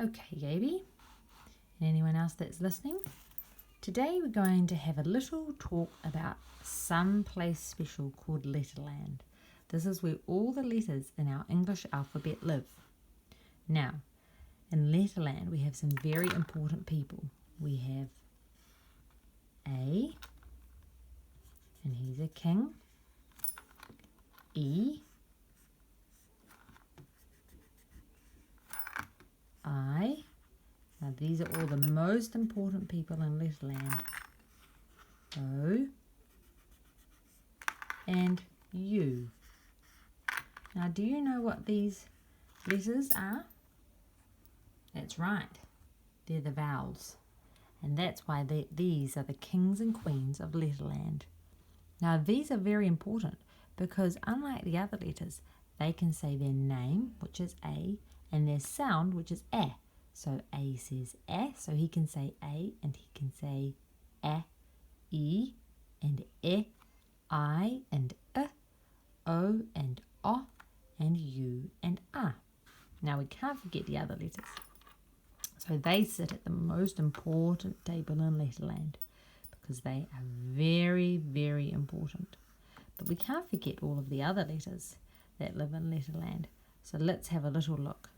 Okay, Gaby, and anyone else that's listening, today we're going to have a little talk about some place special called Letterland. This is where all the letters in our English alphabet live. Now, in Letterland we have some very important people. We have A, and he's a king. E, I. Now these are all the most important people in Letterland. O and U. Now do you know what these letters are? That's right. They're the vowels. And that's why these are the kings and queens of Letterland. Now these are very important because unlike the other letters, they can say their name, which is A, and their sound, which is A. So A says A, so he can say A, and he can say A, E, and E, I, and O, and O, and U, and A. Now we can't forget the other letters. So they sit at the most important table in Letterland because they are very, very important. But we can't forget all of the other letters that live in Letterland. So let's have a little look.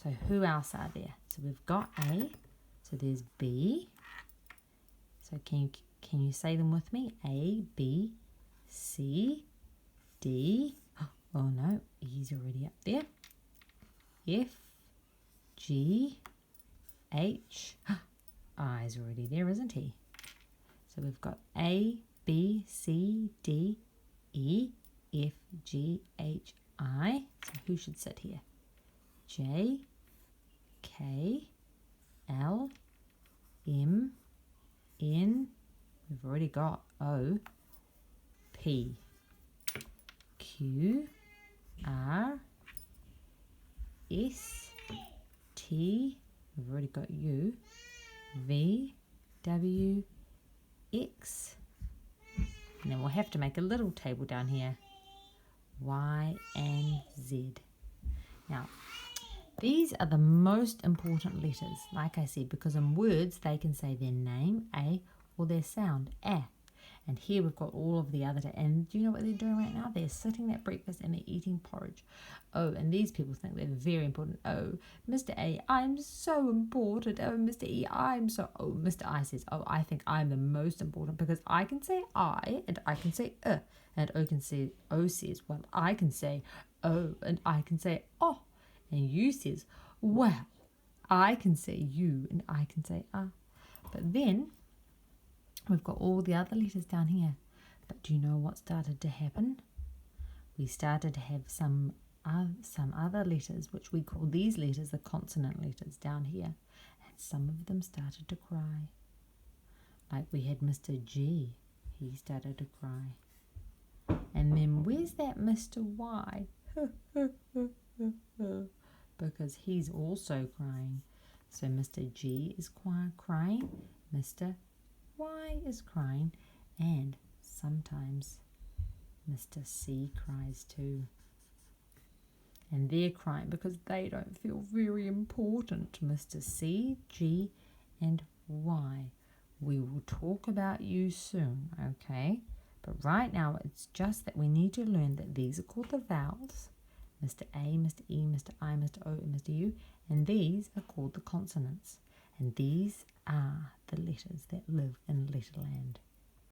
So who else are there? So we've got A, so there's B. So can you say them with me? A, B, C, D. Oh no, E's already up there. F, G, H. I's already there, isn't he? So we've got A, B, C, D, E, F, G, H, I. So who should sit here? J, K, L, M, N. We've already got O, P, Q, R, S, T. We've already got U, V, W, X. And then we'll have to make a little table down here. Y and Z. Now, these are the most important letters, like I said, because in words they can say their name, A, or their sound, A. And here we've got all of the other, and do you know what they're doing right now? They're sitting at breakfast and they're eating porridge. Oh, and these people think they're very important. Oh, Mr. A, I'm so important. Oh, Mr. E, I'm so... Oh, Mr. I says, oh, I think I'm the most important because I can say I and I can say and O says, well, I can say O and I can say oh. And U says, well, I can say you and I can say ah. But then we've got all the other letters down here. But do you know what started to happen? We started to have some other letters, which we call these letters the consonant letters down here. And some of them started to cry. Like we had Mr. G. He started to cry. And then where's that Mr. Y? Because he's also crying. So Mr. G is crying, Mr. Y is crying, and sometimes Mr. C cries too. And they're crying because they don't feel very important. Mr. C, G, and Y. We will talk about you soon, okay? But right now it's just that we need to learn that these are called the vowels. Mr. A, Mr. E, Mr. I, Mr. O, and Mr. U. And these are called the consonants. And these are the letters that live in Letterland.